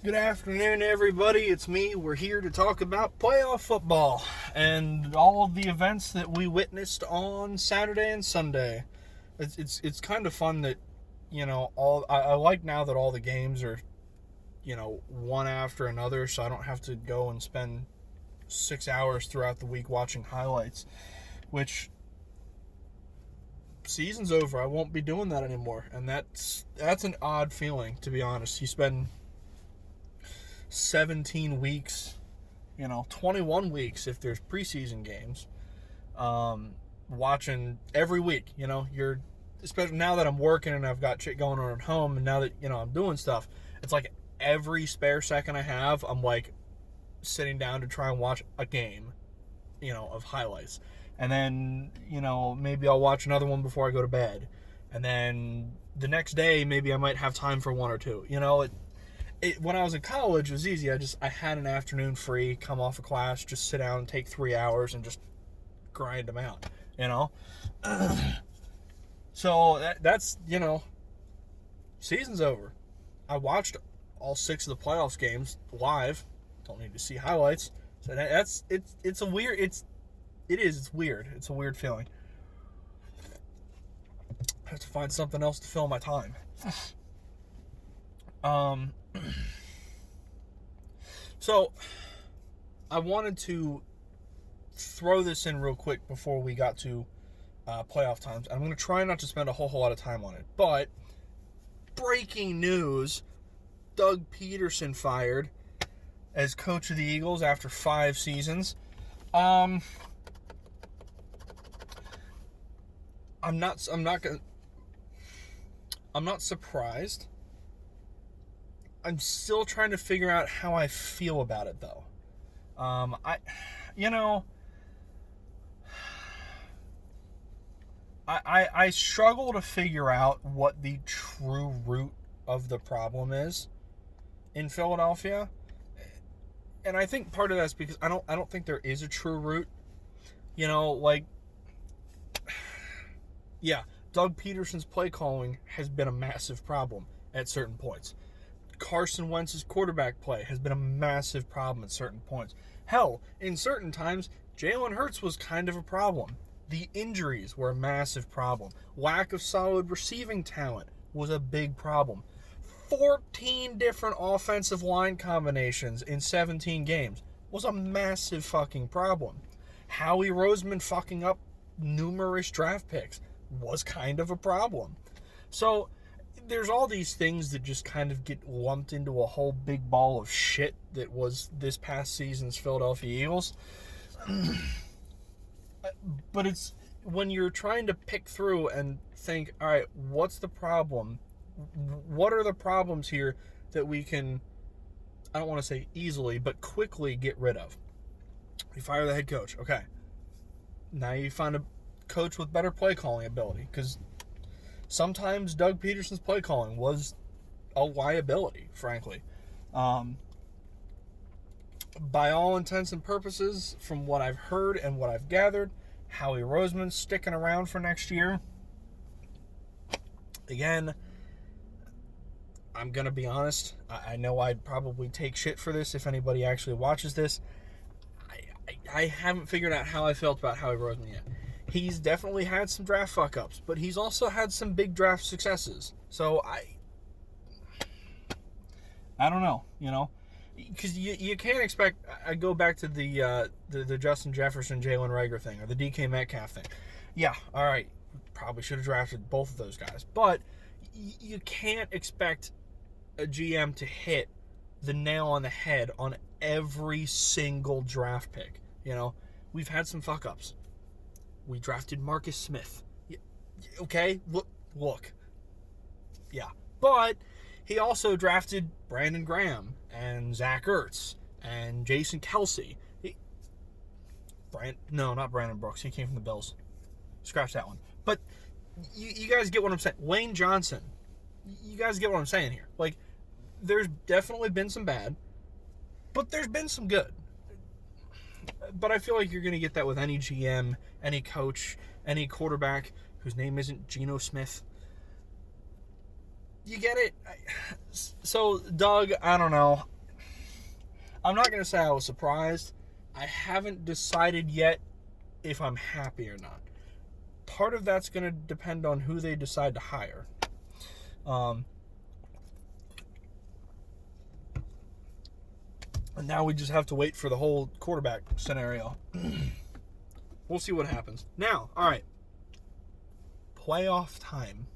Good afternoon, everybody. It's me. We're here to talk about playoff football and all of the events that we witnessed on Saturday and Sunday. It's kind of fun that, I like now that all the games are, one after another, so I don't have to go and spend 6 hours throughout the week watching highlights, which season's over. I won't be doing that anymore, and that's an odd feeling, to be honest. You spend 17 weeks, 21 weeks if there's preseason games, watching every week. You're, especially now that I'm working and I've got shit going on at home, and now that, I'm doing stuff, it's like every spare second I have, I'm like sitting down to try and watch a game, of highlights. And then, maybe I'll watch another one before I go to bed. And then the next day, maybe I might have time for one or two. When I was in college, it was easy. I had an afternoon free, come off of class, just sit down and take 3 hours and just grind them out, So that's, season's over. I watched all 6 of the playoffs games live. Don't need to see highlights. So it's weird. It's weird. It's a weird feeling. I have to find something else to fill my time. So, I wanted to throw this in real quick before we got to playoff times. I'm going to try not to spend a whole lot of time on it. But, breaking news, Doug Pederson fired as coach of the Eagles after 5 seasons. I'm not surprised. I'm still trying to figure out how I feel about it, though. I struggle to figure out what the true root of the problem is in Philadelphia. And I think part of that's because I don't think there is a true root. Doug Pederson's play calling has been a massive problem at certain points. Carson Wentz's quarterback play has been a massive problem at certain points. Hell, in certain times, Jalen Hurts was kind of a problem. The injuries were a massive problem. Lack of solid receiving talent was a big problem. 14 different offensive line combinations in 17 games was a massive fucking problem. Howie Roseman fucking up numerous draft picks was kind of a problem. So, there's all these things that just kind of get lumped into a whole big ball of shit that was this past season's Philadelphia Eagles. But it's when you're trying to pick through and think, all right, what's the problem? What are the problems here that we can, I don't want to say easily, but quickly get rid of? You fire the head coach. Okay. Now you find a coach with better play calling ability, because sometimes Doug Pederson's play calling was a liability, frankly. By all intents and purposes, from what I've heard and what I've gathered, Howie Roseman's sticking around for next year. Again, I'm going to be honest. I know I'd probably take shit for this if anybody actually watches this. I haven't figured out how I felt about Howie Roseman yet. He's definitely had some draft fuck-ups, but he's also had some big draft successes. So, I don't know, because you can't expect. I go back to the Justin Jefferson, Jalen Reagor thing, or the DK Metcalf thing. Yeah, all right, probably should have drafted both of those guys, but you can't expect a GM to hit the nail on the head on every single draft pick. We've had some fuck-ups. We drafted Marcus Smith. Okay, look. Yeah, but he also drafted Brandon Graham and Zach Ertz and Jason Kelsey. Not Brandon Brooks. He came from the Bills. Scratch that one. But you guys get what I'm saying. Lane Johnson. You guys get what I'm saying here. Like, there's definitely been some bad, but there's been some good. But I feel like you're going to get that with any GM, any coach, any quarterback whose name isn't Geno Smith. You get it? So, Doug, I don't know. I'm not going to say I was surprised. I haven't decided yet if I'm happy or not. Part of that's going to depend on who they decide to hire. And now we just have to wait for the whole quarterback scenario. We'll see what happens. Now, all right. Playoff time.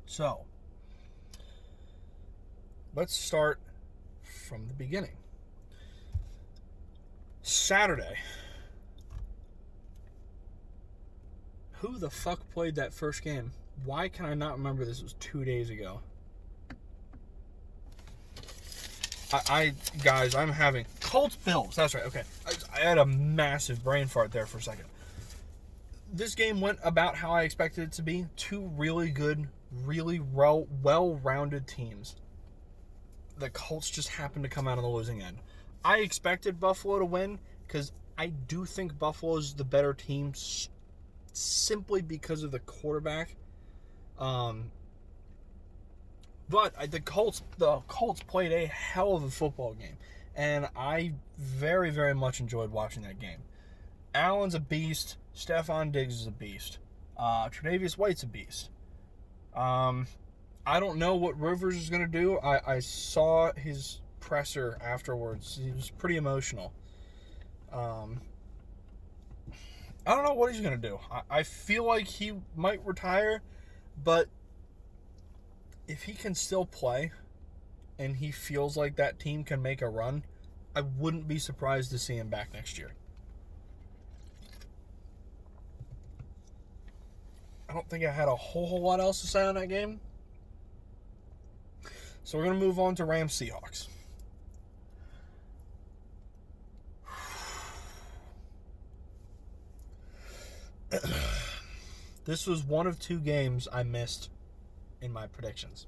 So, let's start from the beginning. Saturday. Who the fuck played that first game? Why can I not remember this was 2 days ago? Guys, I'm having Colts Bills. That's right. Okay. I had a massive brain fart there for a second. This game went about how I expected it to be. Two really good, really well-rounded teams. The Colts just happened to come out on the losing end. I expected Buffalo to win because I do think Buffalo is the better team simply because of the quarterback. But the Colts played a hell of a football game, and I very, very much enjoyed watching that game. Allen's a beast. Stephon Diggs is a beast. Tre'Davious White's a beast. I don't know what Rivers is going to do. I saw his presser afterwards. He was pretty emotional. I don't know what he's going to do. I feel like he might retire, but if he can still play and he feels like that team can make a run, I wouldn't be surprised to see him back next year. I don't think I had a whole lot else to say on that game. So we're going to move on to Rams Seahawks. This was one of two games I missed in my predictions.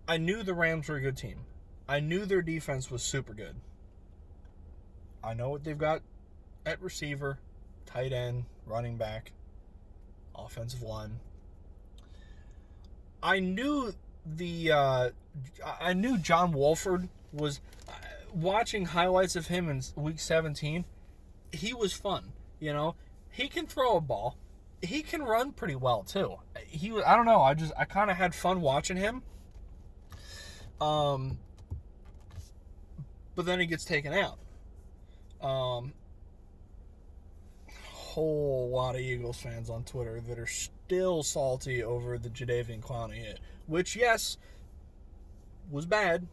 I knew the Rams were a good team. I knew their defense was super good. I know what they've got at receiver, tight end, running back, offensive line. I knew John Wolford was watching highlights of him in week 17. He was fun, you know. He can throw a ball. He can run pretty well too. I don't know. I kind of had fun watching him. But then he gets taken out. Whole lot of Eagles fans on Twitter that are still salty over the Jadeveon Clowney hit, which, yes, was bad,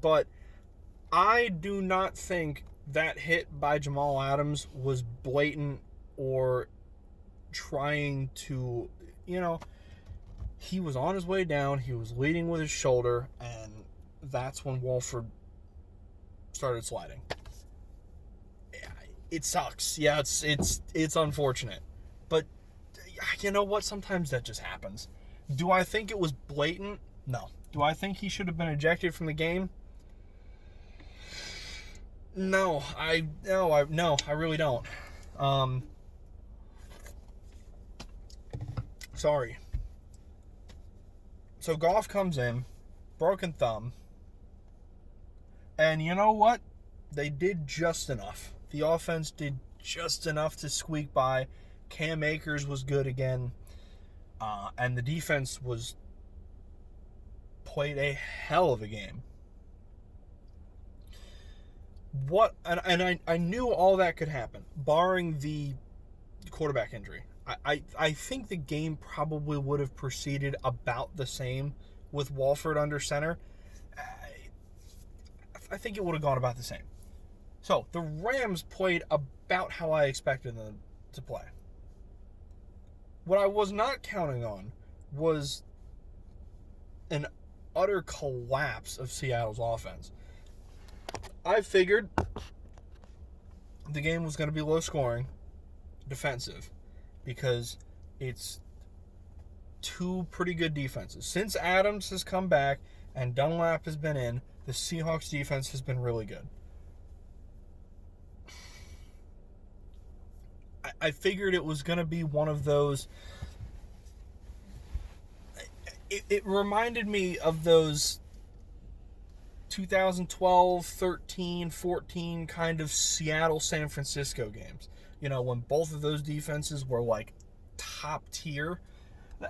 but I do not think that hit by Jamal Adams was blatant or trying to, he was on his way down, he was leading with his shoulder, and that's when Wolford started sliding. It sucks. Yeah, it's unfortunate. But you know what? Sometimes that just happens. Do I think it was blatant? No. Do I think he should have been ejected from the game? No. I really don't. Sorry. So Goff comes in, broken thumb, and you know what? They did just enough. The offense did just enough to squeak by. Cam Akers was good again. And the defense played a hell of a game. I knew all that could happen, barring the quarterback injury. I think the game probably would have proceeded about the same with Wolford under center. I think it would have gone about the same. So, the Rams played about how I expected them to play. What I was not counting on was an utter collapse of Seattle's offense. I figured the game was going to be low scoring, defensive, because it's two pretty good defenses. Since Adams has come back and Dunlap has been in, the Seahawks defense has been really good. I figured it was going to be one of those it reminded me of those 2012, 13, 14 kind of Seattle-San Francisco games. When both of those defenses were like top tier.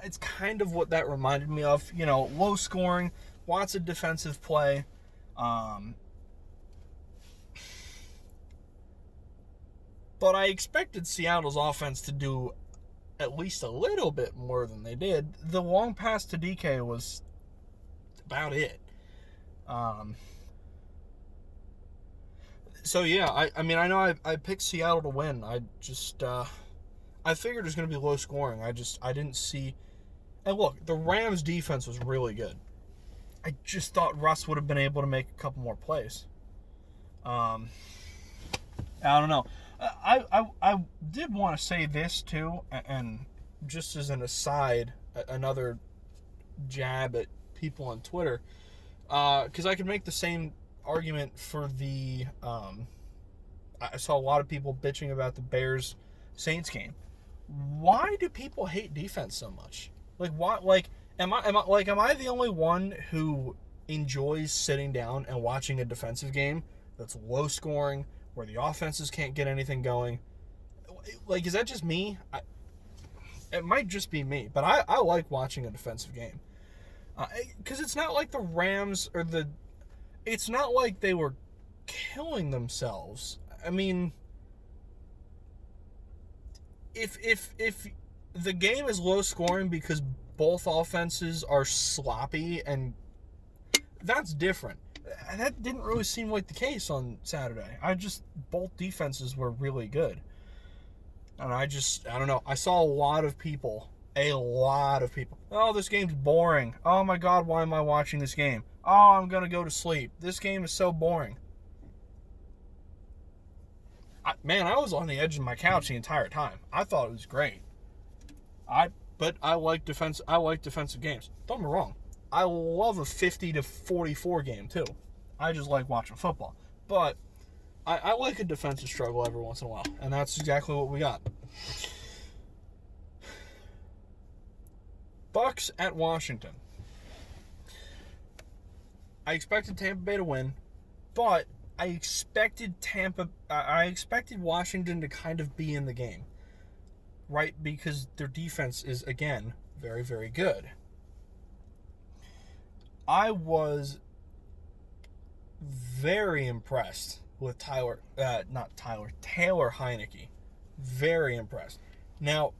It's kind of what that reminded me of. Low scoring, lots of defensive play. But I expected Seattle's offense to do at least a little bit more than they did. The long pass to DK was about it. So yeah, I mean, I know I picked Seattle to win. I just I figured it was going to be low scoring. I didn't see. And look, the Rams defense was really good. I just thought Russ would have been able to make a couple more plays. I don't know. I did want to say this too, and just as an aside, another jab at people on Twitter, because I could make the same argument for the. I saw a lot of people bitching about the Bears-Saints game. Why do people hate defense so much? Like, why? Like, am I the only one who enjoys sitting down and watching a defensive game that's low scoring, where the offenses can't get anything going? Like, is that just me? It might just be me, but I like watching a defensive game. Because it's not like the Rams it's not like they were killing themselves. I mean, if the game is low scoring because both offenses are sloppy, and that's different. That didn't really seem like the case on Saturday. Both defenses were really good. And I don't know. I saw a lot of people, oh, this game's boring. Oh my God, why am I watching this game? Oh, I'm going to go to sleep. This game is so boring. I was on the edge of my couch the entire time. I thought it was great. But I like defensive games. Don't get me wrong. I love a 50-44 game too. I just like watching football. But I like a defensive struggle every once in a while, and that's exactly what we got. Bucks at Washington. I expected Tampa Bay to win, but I expected Washington to kind of be in the game, right? Because their defense is, again, very, very good. I was very impressed with Taylor Heineke. Very impressed. Now,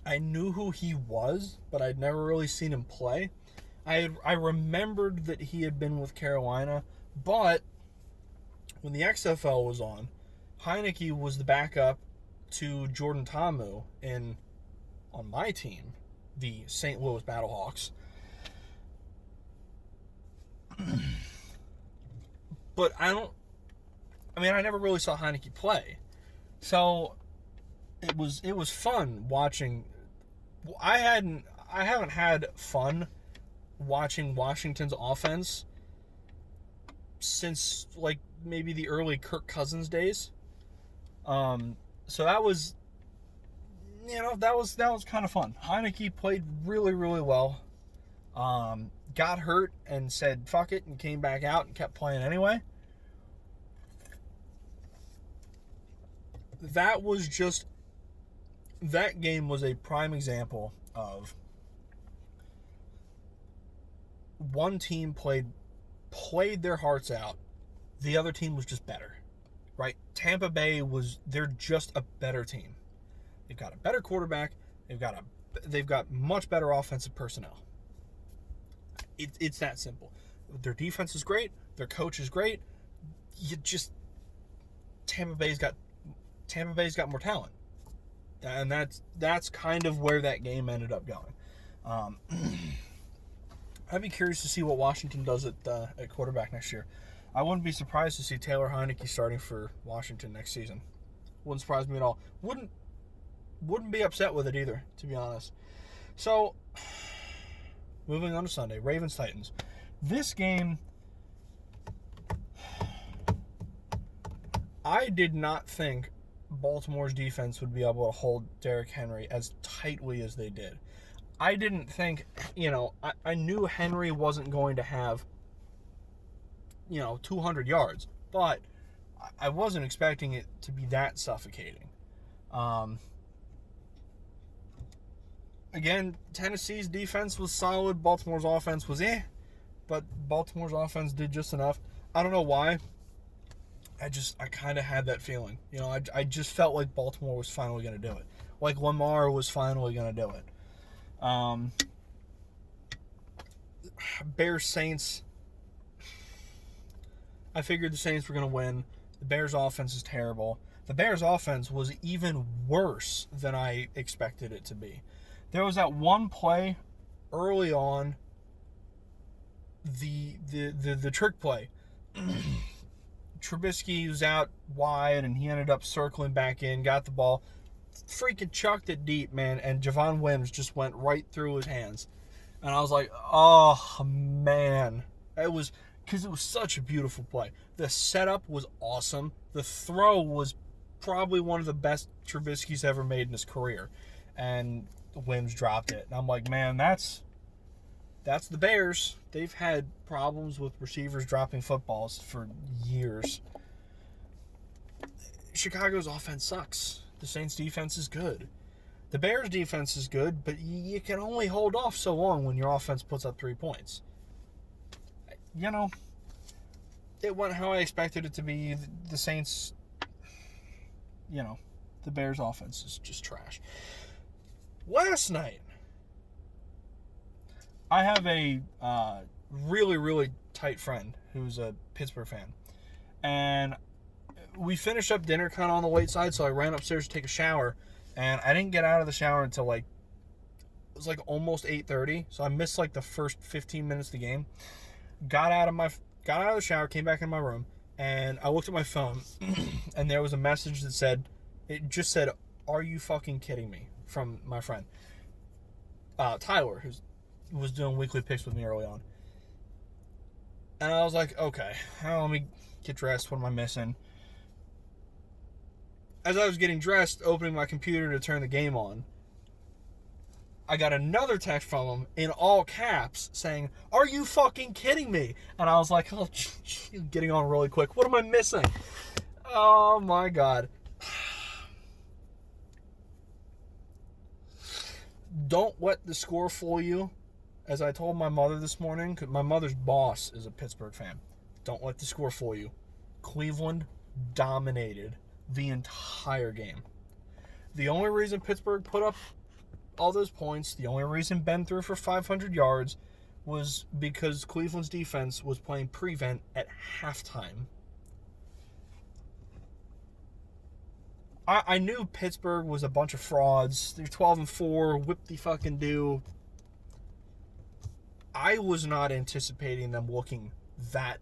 I knew who he was, but I'd never really seen him play. I remembered that he had been with Carolina, but when the XFL was on, Heineke was the backup to Jordan Ta'amu on my team, the St. Louis Battlehawks. But I never really saw Heineke play. So it was fun watching. I haven't had fun watching Washington's offense since like maybe the early Kirk Cousins days. So that was kind of fun. Heineke played really, really well. Got hurt and said fuck it and came back out and kept playing anyway. That game was a prime example of one team played their hearts out. The other team was just better, right? Tampa Bay they're just a better team. They've got a better quarterback. They've got much better offensive personnel. It's that simple. Their defense is great. Their coach is great. Tampa Bay's got more talent, and that's kind of where that game ended up going. I'd be curious to see what Washington does at quarterback next year. I wouldn't be surprised to see Taylor Heineke starting for Washington next season. Wouldn't surprise me at all. Wouldn't be upset with it either, to be honest. So, moving on to Sunday, Ravens-Titans. This game, I did not think Baltimore's defense would be able to hold Derrick Henry as tightly as they did. I didn't think, I knew Henry wasn't going to have, 200 yards, but I wasn't expecting it to be that suffocating. Again, Tennessee's defense was solid. Baltimore's offense was but Baltimore's offense did just enough. I don't know why. I kind of had that feeling. I just felt like Baltimore was finally going to do it. Like Lamar was finally going to do it. Bears Saints. I figured the Saints were going to win. The Bears offense is terrible. The Bears offense was even worse than I expected it to be. There was that one play early on, the trick play. Trubisky was out wide, and he ended up circling back in, got the ball, freaking chucked it deep, man, and Javon Wims just went right through his hands. And I was like, oh, man. It was because it was such a beautiful play. The setup was awesome. The throw was probably one of the best Trubisky's ever made in his career. And Wims dropped it. And I'm like, man, that's the Bears. They've had problems with receivers dropping footballs for years. Chicago's offense sucks. The Saints' defense is good. The Bears' defense is good, but you can only hold off so long when your offense puts up 3 points. It went how I expected it to be. The Saints, the Bears' offense is just trash. Last night, I have a really, really tight friend who's a Pittsburgh fan. And we finished up dinner kind of on the late side, so I ran upstairs to take a shower. And I didn't get out of the shower until it was almost 8:30. So I missed the first 15 minutes of the game. Got out of the shower, came back in my room, and I looked at my phone, and there was a message that just said, "Are you fucking kidding me?" from my friend Tyler, who was doing weekly picks with me early on. And I was like, okay, let me get dressed. What am I missing? As I was getting dressed, opening my computer to turn the game on, I got another text from him in all caps saying, "Are you fucking kidding me?" And I was like, oh, getting on really quick. What am I missing? Oh my God. Don't let the score fool you. As I told my mother this morning, because my mother's boss is a Pittsburgh fan. Don't let the score fool you. Cleveland dominated the entire game. The only reason Pittsburgh put up all those points, the only reason Ben threw for 500 yards was because Cleveland's defense was playing prevent at halftime. I knew Pittsburgh was a bunch of frauds. They're 12-4, whip-de-fucking-do. I was not anticipating them looking that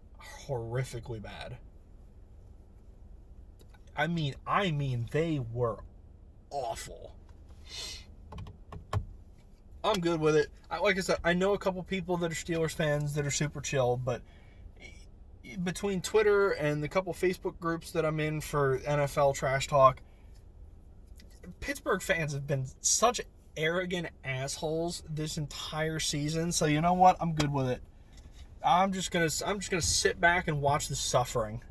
horrifically bad. I mean, they were awful. I'm good with it. Like I said, I know a couple people that are Steelers fans that are super chill, but between Twitter and the couple Facebook groups that I'm in for NFL trash talk, Pittsburgh fans have been such arrogant assholes this entire season. So you know what? I'm good with it. I'm just gonna sit back and watch the suffering.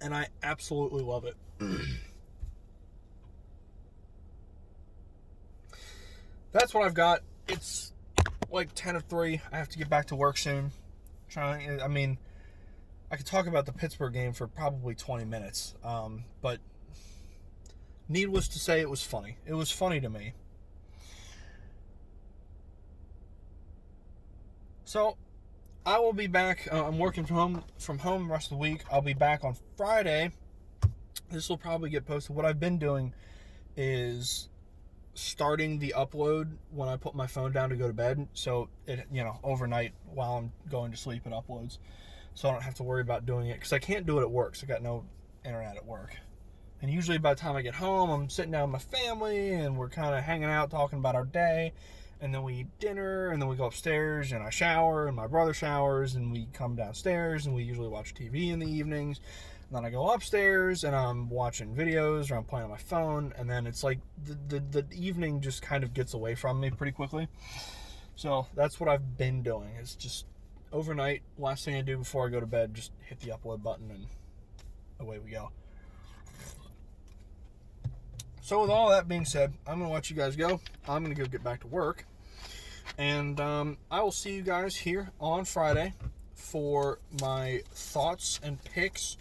And I absolutely love it. That's what I've got. It's 10:03. I have to get back to work soon. I could talk about the Pittsburgh game for probably 20 minutes. But needless to say, it was funny. It was funny to me. So, I will be back. I'm working from home the rest of the week. I'll be back on Friday. This will probably get posted. What I've been doing is starting the upload when I put my phone down to go to bed. So, overnight while I'm going to sleep, it uploads. So I don't have to worry about doing it. Because I can't do it at work. So I got no internet at work. And usually by the time I get home, I'm sitting down with my family. And we're kind of hanging out, talking about our day. And then we eat dinner, and then we go upstairs, and I shower, and my brother showers, and we come downstairs, and we usually watch TV in the evenings. And then I go upstairs and I'm watching videos or I'm playing on my phone, and then it's like the evening just kind of gets away from me pretty quickly. So that's what I've been doing. It's just overnight, last thing I do before I go to bed, just hit the upload button and away we go. So with all that being said, I'm going to let you guys go. I'm going to go get back to work. And I will see you guys here on Friday for my thoughts and picks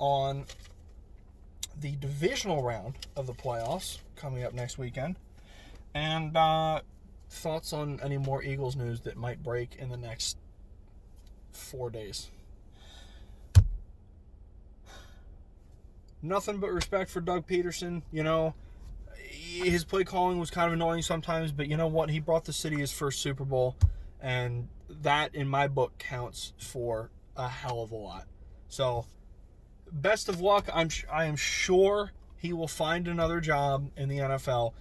on the divisional round of the playoffs coming up next weekend. And thoughts on any more Eagles news that might break in the next 4 days. Nothing but respect for Doug Pederson. You know, his play calling was kind of annoying sometimes, but you know what? He brought the city his first Super Bowl, and that, in my book, counts for a hell of a lot. So, best of luck. I am sure he will find another job in the NFL,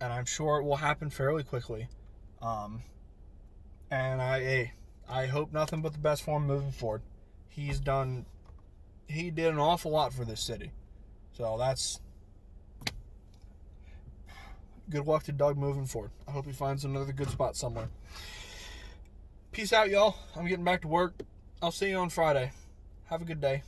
and I'm sure it will happen fairly quickly. And I hope nothing but the best for him moving forward. He did an awful lot for this city. So that's good luck to Doug moving forward. I hope he finds another good spot somewhere. Peace out, y'all. I'm getting back to work. I'll see you on Friday. Have a good day.